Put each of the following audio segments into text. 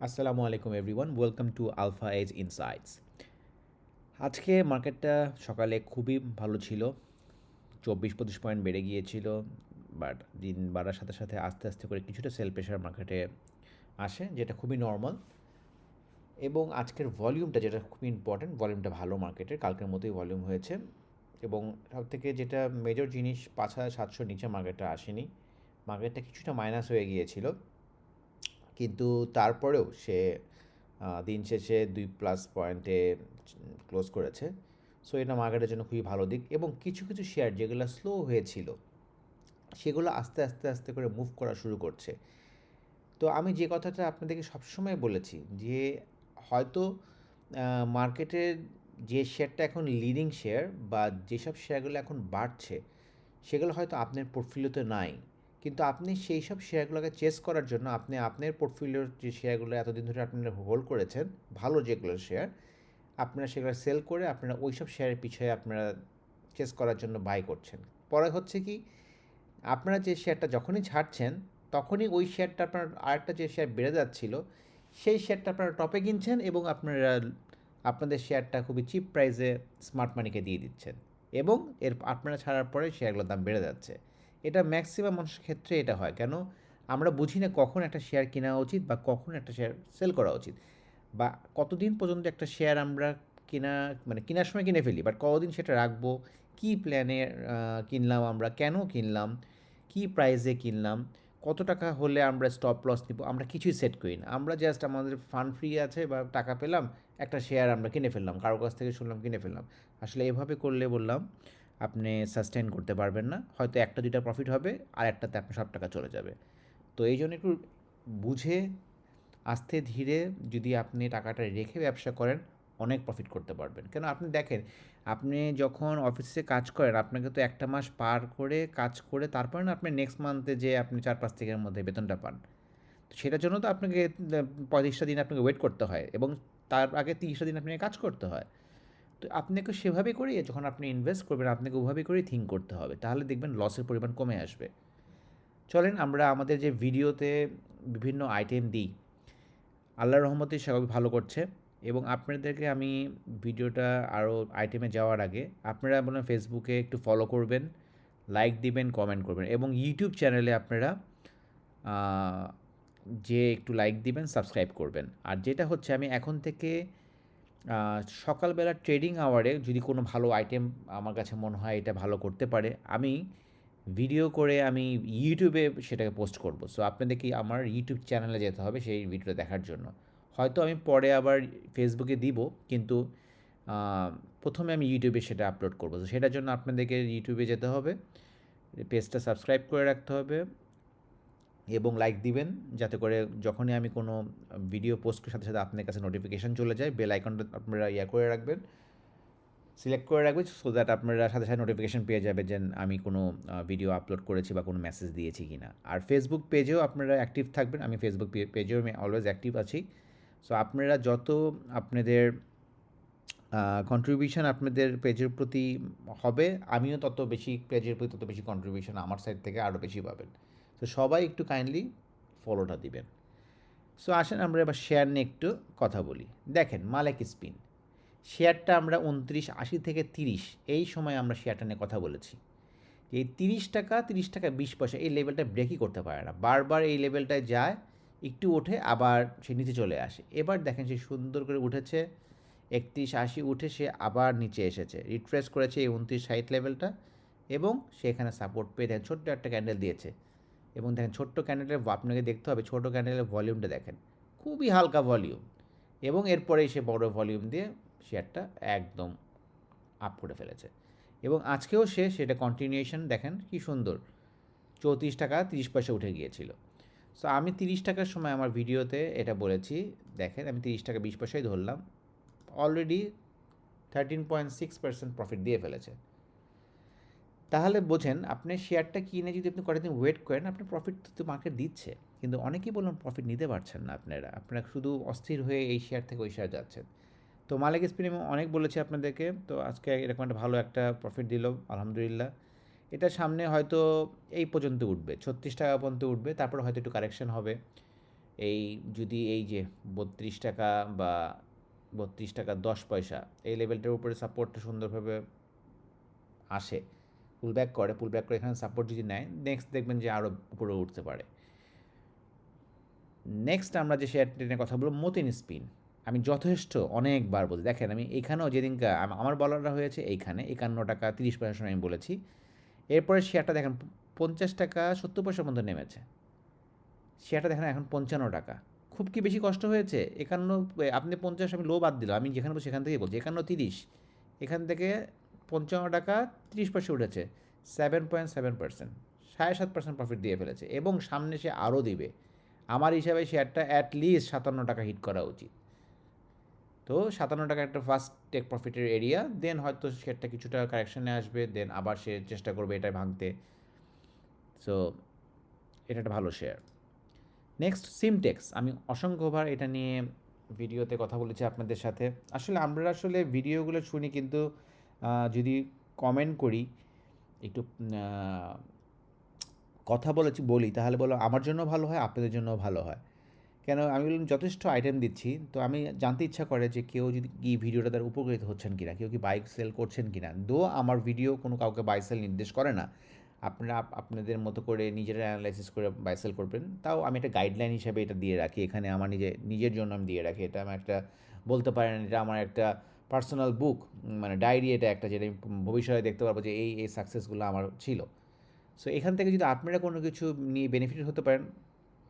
আসসালামু আলাইকুম everyone, welcome to alpha edge insights. আজকে মার্কেটটা সকালে খুবই ভালো ছিল, 24-25 পয়েন্ট বেড়ে গিয়েছিল। বাট দিন বাড়ার সাথে সাথে আস্তে আস্তে করে কিছুটা সেল প্রেশার মার্কেটে আসে, যেটা খুবই নর্মাল। এবং আজকের ভলিউমটা, যেটা খুবই ইম্পর্ট্যান্ট, ভলিউমটা ভালো মার্কেটের, কালকের মতোই ভলিউম হয়েছে। এবং সব থেকে যেটা মেজর জিনিস, 5,700 নিচে মার্কেটটা আসেনি, মার্কেটটা কিছুটা মাইনাস হয়ে গিয়েছিল, কিন্তু তারপরেও সে দিন শেষে 2+ পয়েন্টে ক্লোজ করেছে। সো এটা মার্কেটের জন্য খুবই ভালো দিক। এবং কিছু কিছু শেয়ার যেগুলো স্লো হয়েছিল, সেগুলো আস্তে আস্তে আস্তে করে মুভ করা শুরু করছে। তো আমি যে কথাটা আপনাদেরকে সবসময় বলেছি যে হয়তো মার্কেটের যে শেয়ারটা এখন লিডিং শেয়ার বা যেসব শেয়ারগুলো এখন বাড়ছে, সেগুলো হয়তো আপনার পোর্টফোলিওতে নাই, কিন্তু আপনি সেই সব শেয়ারগুলোকে চেস করার জন্য আপনি আপনার পোর্টফোলিওর যে শেয়ারগুলো এতদিন ধরে আপনারা হোল্ড করেছেন, ভালো যেগুলো শেয়ার, আপনারা সেগুলো সেল করে আপনারা ওই সব শেয়ারের পিছিয়ে আপনারা চেস করার জন্য বাই করছেন। পরে হচ্ছে কি, আপনারা যে শেয়ারটা যখনই ছাড়ছেন, তখনই ওই শেয়ারটা আপনার আরেকটা যে শেয়ার বেড়ে যাচ্ছিল, সেই শেয়ারটা আপনারা টপে কিনছেন এবং আপনারা আপনাদের শেয়ারটা খুবই চিপ প্রাইসে স্মার্ট মানিকে দিয়ে দিচ্ছেন। এবং আপনারা ছাড়ার পরে শেয়ারগুলোর দাম বেড়ে যাচ্ছে। এটা ম্যাক্সিমাম মানুষের ক্ষেত্রে এটা হয়। কেন? আমরা বুঝি না কখন একটা শেয়ার কেনা উচিত বা কখন একটা শেয়ার সেল করা উচিত, বা কতদিন পর্যন্ত একটা শেয়ার আমরা কেনা, মানে কেনার সময় কিনে ফেলি, বাট কতদিন সেটা রাখবো, কী প্ল্যানে কিনলাম, আমরা কেন কিনলাম, কী প্রাইসে কিনলাম, কত টাকা হলে আমরা স্টপ লস নিব, আমরা কিছুই সেট করি না। আমরা জাস্ট আমাদের ফান্ড ফ্রি আছে বা টাকা পেলাম, একটা শেয়ার আমরা কিনে ফেললাম, কারো কাছ থেকে শুনলাম কিনে ফেললাম। আসলে এভাবে করলে বললাম আপনি সাস্টেন করতে পারবেন না, হয়তো একটা দুইটা প্রফিট হবে আর একটাতে আপনার সব টাকা চলে যাবে। তো এই জন্য একটু বুঝে আস্তে ধীরে যদি আপনি টাকাটা রেখে ব্যবসা করেন, অনেক প্রফিট করতে পারবেন। কেন? আপনি দেখেন, আপনি যখন অফিসে কাজ করেন, আপনাকে তো একটা মাস পার করে কাজ করে তারপরে না আপনি নেক্সট মান্থে যে আপনি 4-5 তারিখের মধ্যে বেতনটা পান। তো সেটার জন্য তো আপনাকে 35টা দিন আপনাকে ওয়েট করতে হয় এবং তার আগে 30টা দিন আপনাকে কাজ করতে হয়। তো আপনাকে সেভাবে করেই যখন আপনি ইনভেস্ট করবেন, আপনাকে ওভাবে করেই থিঙ্ক করতে হবে। তাহলে দেখবেন লসের পরিমাণ কমে আসবে। চলেন আমরা আমাদের যে ভিডিওতে বিভিন্ন আইটেম দিই, আল্লাহর রহমতে সবাই ভালো করছে। এবং আপনাদেরকে আমি ভিডিওটা আরও আইটেমে যাওয়ার আগে আপনারা বলেন ফেসবুকে একটু ফলো করবেন, লাইক দিবেন, কমেন্ট করবেন, এবং ইউটিউব চ্যানেলে আপনারা যে একটু লাইক দিবেন, সাবস্ক্রাইব করবেন। আর যেটা হচ্ছে, আমি এখন থেকে সকালবেলা ট্রেডিং আওয়ারে যদি কোনো ভালো আইটেম আমার কাছে মনে হয় এটা ভালো করতে পারে, আমি ভিডিও করে আমি ইউটিউবে সেটাকে পোস্ট করব। সো আপনাদেরকে আমার ইউটিউব চ্যানেলে যেতে হবে সেই ভিডিওটা দেখার জন্য। হয়তো আমি পরে আবার ফেসবুকে দিব, কিন্তু প্রথমে আমি ইউটিউবে সেটা আপলোড করব। তো সেটার জন্য আপনাদেরকে ইউটিউবে যেতে হবে, পেজটা সাবস্ক্রাইব করে রাখতে হবে এবং লাইক দিবেন, যাতে করে যখনই আমি কোনো ভিডিও পোস্ট করার সাথে সাথে আপনার কাছে নোটিফিকেশান চলে যায়। বেল আইকনটা আপনারা করে রাখবেন, সিলেক্ট করে রাখবেন, সো দ্যাট আপনারা সাথে সাথে নোটিফিকেশান পেয়ে যাবে যে আমি কোনো ভিডিও আপলোড করেছি বা কোনো মেসেজ দিয়েছি কি না। আর ফেসবুক পেজেও আপনারা অ্যাক্টিভ থাকবেন, আমি ফেসবুক পেজেও আমি অলওয়েজ অ্যাক্টিভ আছি। সো আপনারা যত আপনাদের কন্ট্রিবিউশন আপনাদের পেজের প্রতি হবে, আমিও তত বেশি পেজের প্রতি তত বেশি কন্ট্রিবিউশন আমার সাইড থেকে আরও বেশি পাবেন। তো সবাই একটু কাইন্ডলি ফলোটা দিবেন। সো আসেন আমরা এবার শেয়ার নিয়ে একটু কথা বলি। দেখেন, মালেক স্পিন শেয়ারটা আমরা 29.80 থেকে 30 এই সময় আমরা শেয়ারটা নিয়ে কথা বলেছি। এই 30 টাকা, 30 টাকা 20 পয়সা এই লেভেলটা ব্রেকই করতে পারে না, বারবার এই লেভেলটায় যায়, একটু ওঠে আবার সে নিচে চলে আসে। এবার দেখেন সে সুন্দর করে উঠেছে, 31.80 উঠে সে আবার নিচে এসেছে, রিট্রেস করেছে এই 29.60 লেভেলটা, এবং সে এখানে সাপোর্ট পেয়ে দেখেন ছোট্ট একটা ক্যান্ডেল দিয়েছে। এবং দেখেন ছোট্ট ক্যান্ডেলের, আপনাকে দেখতে হবে ছোটো ক্যান্ডেলের ভলিউমটা দেখেন, খুবই হালকা ভলিউম, এবং এরপরেই সে বড় ভলিউম দিয়ে শেয়ারটা একদম আপ করে ফেলেছে। এবং আজকেও সে সেটা কন্টিনিউয়েশন দেখেন কি সুন্দর, 34 টাকা 30 পয়সা উঠে গিয়েছিল। সো আমি 30 টাকার সময় আমার ভিডিওতে এটা বলেছি, দেখেন আমি 30 টাকা 20 পয়সাই ধরলাম, অলরেডি 13.6% প্রফিট দিয়ে ফেলেছে। তাহলে বোঝেন, আপনি শেয়ারটা কিনে যদি আপনি কয়েকদিন ওয়েট করেন, আপনার প্রফিট তো মার্কেট দিচ্ছে, কিন্তু অনেকেই বললাম প্রফিট নিতে পারছেন না আপনারা শুধু অস্থির হয়ে এই শেয়ার থেকে ওই শেয়ার যাচ্ছেন। তো মালিক স্পিন আমি অনেক বলেছি আপনাদেরকে, তো আজকে এরকম একটা ভালো একটা প্রফিট দিল আলহামদুলিল্লাহ। এটা সামনে হয়তো এই পর্যন্ত উঠবে, 36 টাকা পর্যন্ত উঠবে, তারপর হয়তো একটু কারেকশন হবে এই যদি এই যে 32 টাকা বা 32 টাকা 10 পয়সা এই লেভেলটার উপরে সাপোর্টটা সুন্দরভাবে আসে, পুল ব্যাক করে এখানে সাপোর্ট যদি নেয়, নেক্সট দেখবেন যে আরও উপরে উঠতে পারে। নেক্সট আমরা যে শেয়ারটি নিয়ে কথা বলবো, মতিন স্পিন। আমি যথেষ্ট অনেকবার বলছি, দেখেন আমি এখানেও যেদিনকে আমার বলারটা হয়েছে এইখানে 51 টাকা 30 পয়সার সময় আমি বলেছি, এরপরে শেয়ারটা দেখেন 50 টাকা 70 পয়সার মধ্যে নেমেছে, শেয়ারটা দেখেন এখন 55 টাকা। খুব কি বেশি কষ্ট হয়েছে? 51, আপনি 50, আমি লো বাদ দিলাম, আমি যেখানে বলছি সেখান থেকেই বলছি, 51 30, এখান থেকে 55 টাকা 30 পয়সা উঠেছে, 7.7%, 7.5% প্রফিট দিয়ে ফেলেছে এবং সামনে সে আরও দিবে। আমার হিসাবে শেয়ারটা অ্যাটলিস্ট 57 টাকা হিট করা উচিত। তো 57 টাকা একটা ফার্স্ট টেক প্রফিটের এরিয়া, দেন হয়তো শেয়ারটা কিছুটা কারেকশানে আসবে, দেন আবার সে চেষ্টা করবে এটা ভাঙতে। সো এটা একটা ভালো শেয়ার। নেক্সট সিমটেক্স, আমি অসংখ্যবার এটা নিয়ে ভিডিওতে কথা বলেছি আপনাদের সাথে। আমরা ভিডিওগুলো শুনি, কিন্তু যদি কমেন্ট করি, একটু কথা বলি, তাহলে বলো আমার জন্য ভালো হয়, আপনাদের জন্যও ভালো হয়। কেন আমি বললাম যথেষ্ট আইটেম দিচ্ছি, তো আমি জানতে ইচ্ছা করে যে কেউ যদি কি ভিডিওটা দ্বারা উপকৃত হচ্ছেন কিনা, কেউ কি বাইক সেল করছেন কিনা। আমার ভিডিও কোনো কাউকে বাই সেল নির্দেশ করে না, আপনারা আপনাদের মতো করে নিজেরা অ্যানালাইসিস করে বাই সেল করবেন। তাও আমি একটা গাইডলাইন হিসাবে এটা দিয়ে রাখি এখানে, আমার নিজের জন্য আমি দিয়ে রাখি। এটা আমার একটা, বলতে পারেন এটা আমার একটা পার্সোনাল বুক, মানে ডায়েরি, এটা একটা, যেটা আমি ভবিষ্যতে দেখতে পারবো যে এই সাকসেসগুলো আমার ছিল। সো এখান থেকে যদি আপনারা কোনো কিছু নিয়ে বেনিফিট হতে পারেন,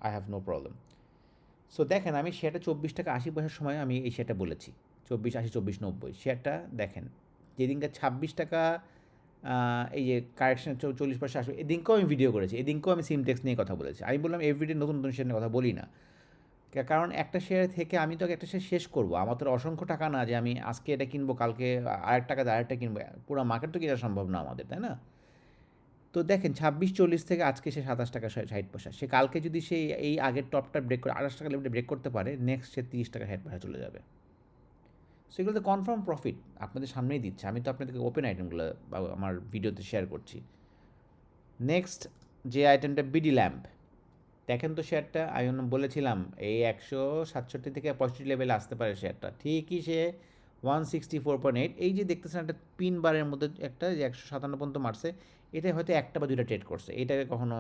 I have no problem. So দেখেন, আমি শেয়ারটা 24 টাকা 80 পয়সার সময় আমি এই শেয়ারটা বলেছি, 24.80 24.90 শেয়ারটা দেখেন, যেদিনকে 26 টাকা এই যে কারেকশন 40 পয়সা আসবে, এদিনকেও আমি ভিডিও করেছি, এদিনকেও আমি সিমটেক্স নিয়ে কথা বলেছি। আমি বললাম এভরিডে নতুন নতুন শেয়ার নিয়ে কথা বলি না, কারণ একটা শেয়ার থেকে আমি তো একটা শেয়ার শেষ করবো, আমার তো অসংখ্য টাকা না যে আমি আজকে এটা কিনবো, কালকে আরেক টাকা দিয়ে আরেকটা কিনবো, পুরো মার্কেট তো কেনা সম্ভব না আমাদের, তাই না? তো দেখেন 26.40 থেকে আজকে সে 27 টাকা 60 পয়সা, সে কালকে যদি সে এই আগের টপটা ব্রেক করে 28 টাকা লেভেলটা ব্রেক করতে পারে, নেক্সট সে 30 টাকা 60 পয়সা চলে যাবে। সেগুলো তো কনফার্ম প্রফিট আপনাদের সামনেই দিচ্ছে, আমি তো আপনাদেরকে ওপেন আইটেমগুলো আমার ভিডিওতে শেয়ার করছি। নেক্সট যে আইটেমটা, বিডি ল্যাম্প, দেখেন তো শেয়ারটা, আমি বলেছিলাম এই 167 থেকে 65 লেভেলে আসতে পারে শেয়ারটা, ঠিকই সে 164.8, এই যে দেখতেছেন একটা পিন বারের মধ্যে একটা যে 157 পর্যন্ত মারছে, এটা হয়তো একটা বা দুইটা ট্রেড করছে, এটাকে কখনো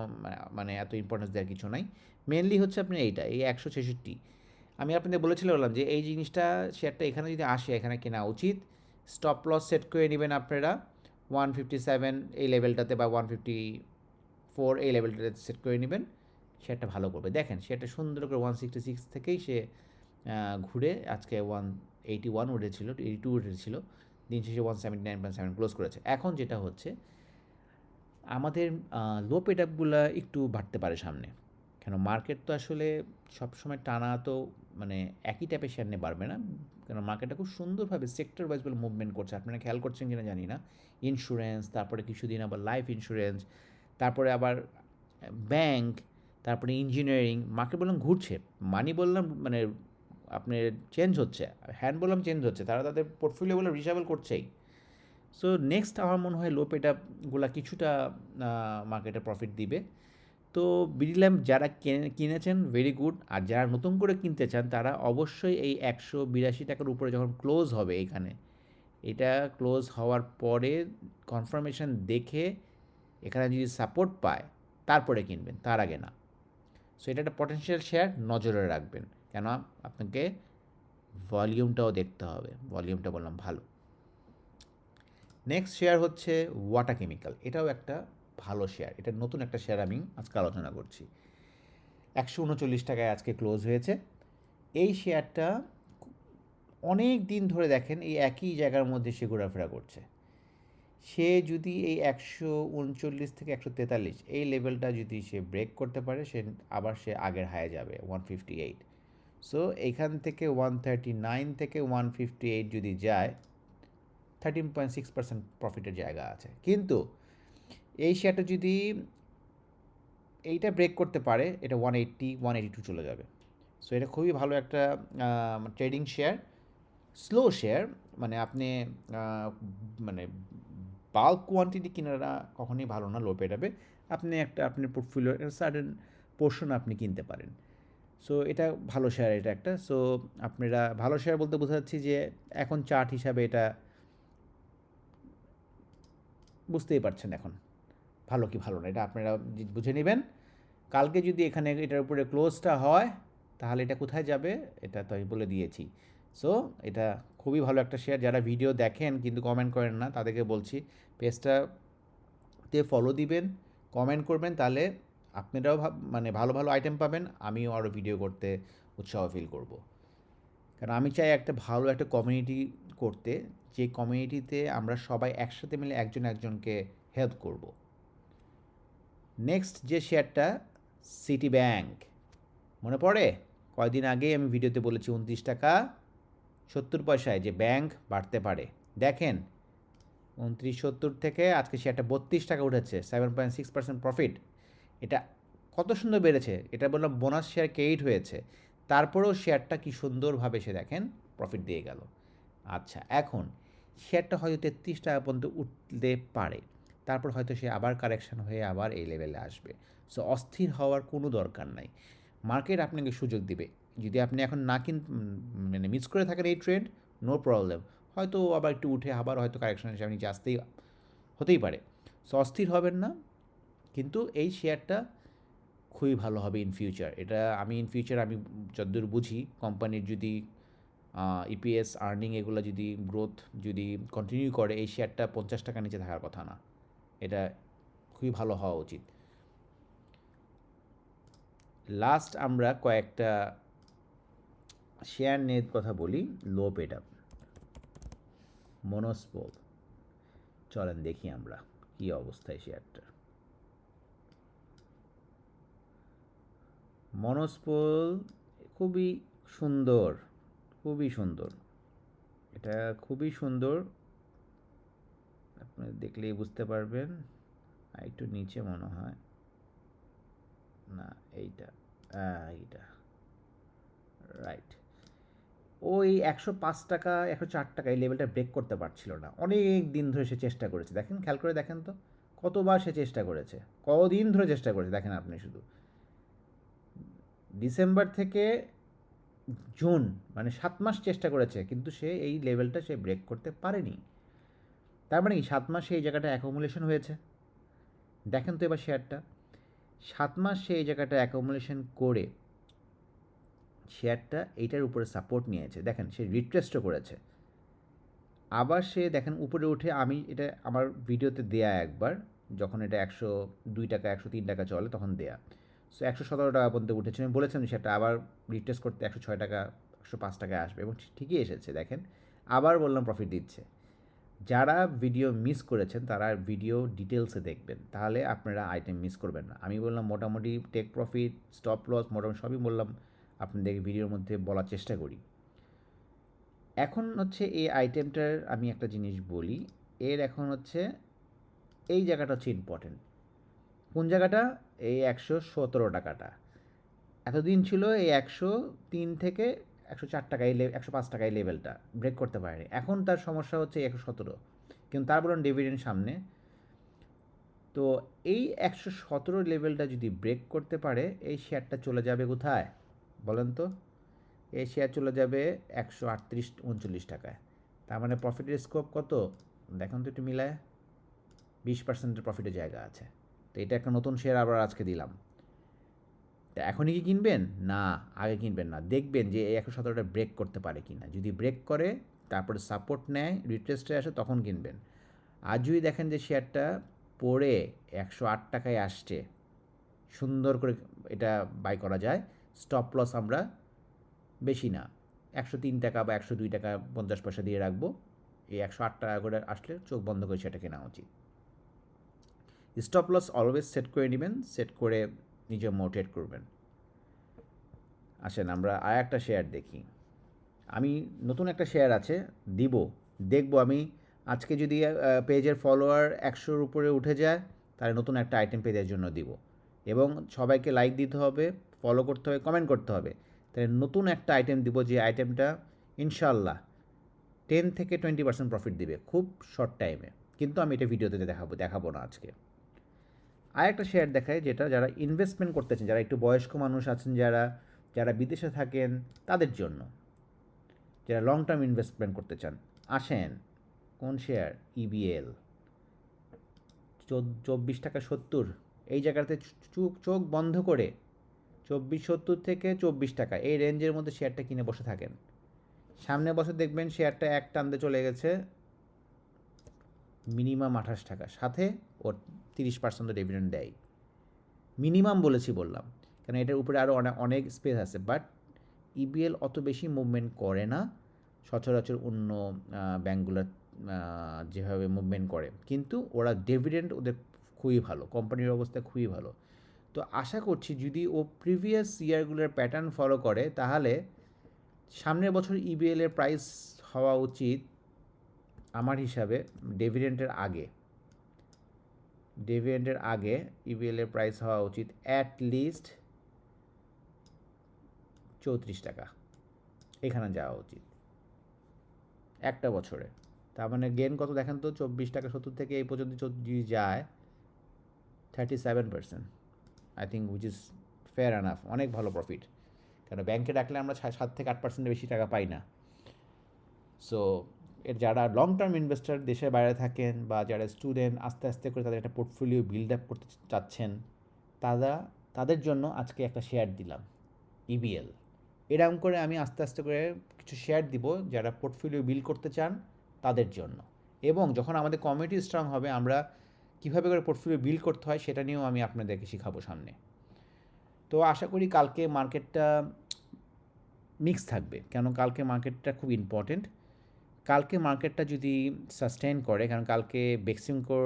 মানে এত ইম্পর্টেন্স দেওয়ার কিছু নাই। মেনলি হচ্ছে আপনি এইটা, এই 166, আমি আপনাদের বললাম যে এই জিনিসটা, শেয়ারটা এখানে যদি আসে এখানে কেনা উচিত। স্টপ লস সেট করে নেবেন আপনারা 157 এই লেভেলটাতে, বা 154 এই লেভেলটাতে সেট করে নেবেন, শেয়ারটা ভালো করবে। দেখেন শেয়ারটা সুন্দর করে 166 থেকেই সে ঘুরে আজকে 181 উঠেছিল, 82 উঠেছিল, দিন শেষে 179.7 ক্লোজ করেছে। এখন যেটা হচ্ছে, আমাদের লো পেড আপগুলো একটু বাড়তে পারে সামনে, কেন মার্কেট তো আসলে সবসময় টানা তো মানে একই টাইপের শেয়ার নিয়ে বাড়বে না, কেন মার্কেটটা খুব সুন্দরভাবে সেক্টর ওয়াইজ বলে মুভমেন্ট করছে, আপনারা খেয়াল করছেন কিনা জানি না। ইন্স্যুরেন্স, তারপরে কিছুদিন আবার লাইফ ইন্স্যুরেন্স, তারপরে আবার ব্যাংক, তারপরে ইঞ্জিনিয়ারিং, মার্কেট বললাম ঘুরছে, মানি বললাম মানে আপনার চেঞ্জ হচ্ছে, হ্যান্ড বললাম চেঞ্জ হচ্ছে, তারা তাদের পোর্টফোলিওগুলো রিসাবেল করছেই। সো নেক্সট আমার মনে হয় লো পেড আপগুলা কিছুটা মার্কেটে প্রফিট দিবে। তো বিডি ল্যাম্প যারা কিনেছেন ভেরি গুড, আর যারা নতুন করে কিনতে চান তারা অবশ্যই এই 182 টাকার উপরে যখন ক্লোজ হবে, এখানে এটা ক্লোজ হওয়ার পরে কনফার্মেশন দেখে এখানে যদি সাপোর্ট পায় তারপরে কিনবেন, তার আগে না। সো এটা একটা পটেনশিয়াল শেয়ার, নজরে রাখবেন, কেন আপনাকে ভলিউমটাও দেখতে হবে, ভলিউমটা বললাম ভালো। নেক্সট শেয়ার হচ্ছে ওয়াটা কেমিক্যাল, এটাও একটা ভালো শেয়ার, এটা নতুন একটা শেয়ার আমি আজকে আলোচনা করছি। 139 টাকায় আজকে ক্লোজ হয়েছে। এই শেয়ারটা অনেক দিন ধরে দেখেন এই একই জায়গার মধ্যে সে ঘোরাফেরা করছে, সে যদি এই 139 থেকে 143 এই লেভেলটা যদি সে ব্রেক করতে পারে, সে আগের হায়ে যাবে 158। সো এইখান থেকে 139 থেকে 158 যদি যায়, 13.6% প্রফিটের জায়গা আছে। কিন্তু এই শেয়ারটা যদি এইটা ব্রেক করতে পারে, এটা 182 চলে যাবে। সো এটা খুবই ভালো একটা ট্রেডিং শেয়ার, স্লো শেয়ার, মানে আপনি মানে বাল্ক কোয়ান্টিটি কিনারা কখনোই ভালো না লো পেড আপে, আপনি আপনার পোর্টফোলিওর একটা সার্টেন পোর্শন আপনি কিনতে পারেন। সো এটা ভালো শেয়ার, এটা একটা। সো আপনারা ভালো শেয়ার বলতে বোঝাচ্ছি যে এখন চার্ট হিসাবে এটা বুঝতেই পারছেন এখন ভালো কি ভালো না, এটা আপনারা বুঝে নেবেন। কালকে যদি এখানে এটার উপরে ক্লোজটা হয় তাহলে এটা কোথায় যাবে এটা তো আমি বলে দিয়েছি। সো এটা খুবই ভালো একটা শেয়ার। যারা ভিডিও দেখেন কিন্তু কমেন্ট করেন না তাদেরকে বলছি পেজটাতে ফলো দিবেন, কমেন্ট করবেন, তাহলে আপনারাও মানে ভালো ভালো আইটেম পাবেন, আমিও আরও ভিডিও করতে উৎসাহ ফিল করব। কারণ আমি চাই একটা ভালো একটা কমিউনিটি করতে, যে কমিউনিটিতে আমরা সবাই একসাথে মিলে একজন একজনকে হেল্প করব। নেক্সট যে শেয়ারটা, সিটি ব্যাংক, মনে পড়ে কয়েকদিন আগেই আমি ভিডিওতে বলেছি 29 টাকা 70 পয়সায় যে ব্যাংক বাড়তে পারে। দেখেন 29.70 থেকে আজকে শেয়ারটা 32 টাকা উঠেছে, 7.6% প্রফিট। এটা কত সুন্দর বেড়েছে, এটা বললাম বোনাস শেয়ার ক্রেডিট হয়েছে, তারপরেও শেয়ারটা কি সুন্দরভাবে সে দেখেন প্রফিট দিয়ে গেল। আচ্ছা, এখন শেয়ারটা হয়তো 33 টাকা পর্যন্ত উঠতে পারে, তারপর হয়তো সে আবার কারেকশন হয়ে আবার এই লেভেলে আসবে। সো অস্থির হওয়ার কোনো দরকার নাই, মার্কেট আপনাকে সুযোগ দিবে। যদি আপনি এখন না মানে মিস করে থাকেন এই ট্রেন্ড, নো প্রবলেম, হয়তো আবার একটু উঠে আবার হয়তো কারেকশন হিসাবে নিচে আসতেই হতেই পারে। সো অস্থির হবেন না, কিন্তু এই শেয়ারটা খুবই ভালো হবে ইন ফিউচার। এটা আমি ইন ফিউচার আমি যতদূর বুঝি কোম্পানির যদি ইপিএস আর্নিং এগুলো যদি গ্রোথ যদি কন্টিনিউ করে, এই শেয়ারটা 50 টাকার নিচে থাকার কথা না, এটা খুবই ভালো হওয়া উচিত। লাস্ট আমরা কয়েকটা শেয়ার নিয়ে কথা বলি। লো পেড আপ, মনোস্পোল, চলেন দেখি আমরা কী অবস্থায় শেয়ারটা। মনোস্পোল খুবই সুন্দর, খুবই সুন্দর, এটা খুবই সুন্দর, আপনি দেখলেই বুঝতে পারবেন। আর একটু নিচে মনে হয় না, এইটা এইটা রাইট। ওই 105 টাকা 104 টাকা এই লেভেলটা ব্রেক করতে পারছিল না, অনেক দিন ধরে সে চেষ্টা করেছে। দেখেন, খেয়াল করে দেখেন তো কতবার সে চেষ্টা করেছে, কদিন ধরে চেষ্টা করেছে, দেখেন আপনি শুধু ডিসেম্বর থেকে জুন, মানে 7 মাস চেষ্টা করেছে, কিন্তু সে এই লেভেলটা সে ব্রেক করতে পারেনি। তার মানে কি 7 মাস এই জায়গাটা অ্যাকোমুলেশন হয়েছে। দেখেন তো এবার শেয়ারটা 7 মাস সে এই জায়গাটা অ্যাকোমুলেশন করে শেয়ারটা এইটার উপরে সাপোর্ট নিয়েছে, দেখেন সে রিট্রেস্টও করেছে, আবার সে দেখেন উপরে উঠে, আমি এটা আমার ভিডিওতে দেয়া একবার, যখন এটা 102 টাকা 103 টাকা চলে তখন দেয়া। সো 117 টাকা পর্যন্ত উঠেছে, আমি বলেছিলাম সেটা আবার রিটেস্ট করতে 106 টাকা 105 টাকায় আসবে, এবং ঠিকই এসেছে। দেখেন আবার বললাম প্রফিট দিচ্ছে। যারা ভিডিও মিস করেছেন তারা ভিডিও ডিটেলসে দেখবেন, তাহলে আপনারা আইটেম মিস করবেন না। আমি বললাম মোটামুটি টেক প্রফিট, স্টপ লস, মোটামুটি সবই বললাম আপনাদের ভিডিওর মধ্যে বলার চেষ্টা করি। এখন হচ্ছে এই আইটেমটার আমি একটা জিনিস বলি, এর এখন হচ্ছে এই জায়গাটা হচ্ছে ইম্পর্টেন্ট। কোন জায়গাটা? এই 117 টাকাটা এতদিন ছিল এই 103 থেকে 104 টাকা, এই 105 টাকা এই লেভেলটা ব্রেক করতে পারেনি। এখন তার সমস্যা হচ্ছে 117, কিন্তু তার বলুন ডিভিডেন্ড সামনে। তো এই 117 লেভেলটা যদি ব্রেক করতে পারে, এই শেয়ারটা চলে যাবে কোথায় বলেন তো? এই শেয়ার চলে যাবে 138-39 টাকায়। তার মানে প্রফিটের স্কোপ কত দেখুন তো একটু মিলায়, 20%-এর প্রফিটের জায়গা আছে। তো এটা একটা নতুন শেয়ার আবার আজকে দিলাম। তা এখনই কি কিনবেন? না, আগে কিনবেন না, দেখবেন যে এই 117টা ব্রেক করতে পারে কি না। যদি ব্রেক করে, তারপরে সাপোর্ট নেয়, রিট্রেস্টে আসে, তখন কিনবেন। আর যদি দেখেন যে শেয়ারটা পড়ে 108 টাকায় আসছে, সুন্দর করে এটা বাই করা যায়। স্টপ লস আমরা বেশি না, 103 টাকা বা 102 টাকা 50 পয়সা দিয়ে রাখবো। এই 108 টাকা করে আসলে চোখ বন্ধ করে সেটা কেনা উচিত। স্টপ লস অলওয়েজ সেট করে নেবেন, সেট করে নিজে মোটিভেট করবেন। আসেন আমরা আর একটা শেয়ার দেখি। আমি নতুন একটা শেয়ার আছে দিব, দেখব আমি আজকে যদি পেজের ফলোয়ার 100-র উপরে উঠে যায়, তাহলে নতুন একটা আইটেম পেজের জন্য দিব, এবং সবাইকে লাইক দিতে হবে, ফলো করতে হবে, কমেন্ট করতে হবে। তাহলে নতুন একটা আইটেম দিব, যে আইটেমটা ইনশাল্লাহ 10-20% প্রফিট দিবে খুব শর্ট টাইমে, কিন্তু আমি এটা ভিডিওতে দেখাবো না আজকে। আর একটা শেয়ার দেখায়, যেটা যারা ইনভেস্টমেন্ট করতেছেন, যারা একটু বয়স্ক মানুষ আছেন, যারা যারা বিদেশে থাকেন তাদের জন্য, যারা লং টার্ম ইনভেস্টমেন্ট করতে চান। আসেন, কোন শেয়ার? ইবিএল 24 টাকা 70, এই জায়গাতে চোখ বন্ধ করে 24.70 থেকে 24 টাকা এই রেঞ্জের মধ্যে শেয়ারটা কিনে বসে থাকেন। সামনে বছর দেখবেন শেয়ারটা এক টানতে চলে গেছে মিনিমাম 28 টাকা, সাথে ওর 30% ডিভিডেন্ড দেয়। মিনিমাম বললাম, কারণ এটার উপরে আরও অনেক স্পেস আছে, বাট ইবিএল অত বেশি মুভমেন্ট করে না সচরাচর অন্য ব্যাঙ্কগুলো যেভাবে মুভমেন্ট করে, কিন্তু ওরা ডিভিডেন্ড ওদের খুবই ভালো, কোম্পানির অবস্থা খুবই ভালো। তো আশা করছি যদি ও প্রিভিয়াস ইয়ারগুলোর প্যাটার্ন ফলো করে তাহলে সামনের বছর ইবিএলের প্রাইস হওয়া উচিত আমার হিসাবে ডিভিডেন্ডের আগে ইবিএলের প্রাইস হওয়া উচিত অ্যাটলিস্ট 34 টাকা, এখানে যাওয়া উচিত একটা বছরে। তার মানে গেন কত দেখেন তো, 24 টাকা 70 থেকে এই পর্যন্ত যদি যায় 37%, I think which is fair enough, অনেক ভালো প্রফিট। কারণ ব্যাংকে রাখলে আমরা 7 থেকে 8% বেশি টাকা পাই না। সো এর যারা লং টার্ম ইনভেস্টার দেশের বাইরে থাকেন বা যারা স্টুডেন্ট আস্তে আস্তে করে তাদের একটা পোর্টফোলিও বিল্ড আপ করতে চাচ্ছেন, তাদের জন্য আজকে একটা শেয়ার দিলাম ইবিএল। এরকম করে আমি আস্তে আস্তে করে কিছু শেয়ার দিব যারা পোর্টফোলিও বিল্ড করতে চান তাদের জন্য, এবং যখন আমাদের কমিউনিটি স্ট্রং হবে আমরা কীভাবে করে পোর্টফোলিও বিল্ড করতে হয় সেটা নিয়েও আমি আপনাদেরকে শেখাবো সামনে। তো আশা করি কালকে মার্কেটটা মিক্স থাকবে, কেন কালকে মার্কেটটা খুব ইম্পর্টেন্ট। কালকে মার্কেটটা যদি সাস্টেইন করে, কারণ কালকে বেক্সিমকোর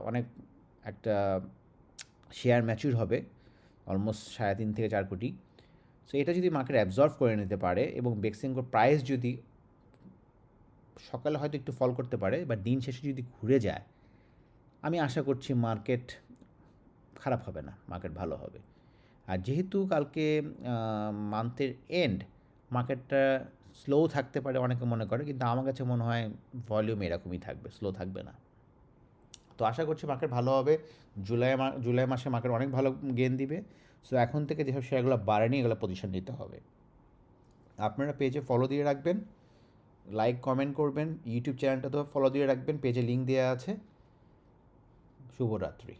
অনেক একটা শেয়ার ম্যাচিউর হবে অলমোস্ট 3.5 থেকে 4 কোটি। সো এটা যদি মার্কেট অ্যাবজর্ভ করে নিতে পারে এবং বেক্সিমকোর প্রাইস যদি সকালে হয়তো একটু ফল করতে পারে বা দিন শেষে যদি ঘুরে যায়, আমি আশা করছি মার্কেট খারাপ হবে না, মার্কেট ভালো হবে। আর যেহেতু কালকে মান্থের এন্ড, মার্কেটটা স্লো থাকতে পারে অনেকে মনে করে, কিন্তু আমার কাছে মনে হয় ভলিউম এরকমই থাকবে, স্লো থাকবে না। তো আশা করছি মার্কেট ভালো হবে। জুলাই মাসে মার্কেট অনেক ভালো গেইন দিবে। সো এখন থেকে যেসব শেয়ারগুলো বাড়েনি এগুলো পজিশন নিতে হবে। আপনারা পেজে ফলো দিয়ে রাখবেন, লাইক কমেন্ট করবেন, ইউটিউব চ্যানেলটাতেও ফলো দিয়ে রাখবেন, পেজে লিঙ্ক দেওয়া আছে। শুভরাত্রি।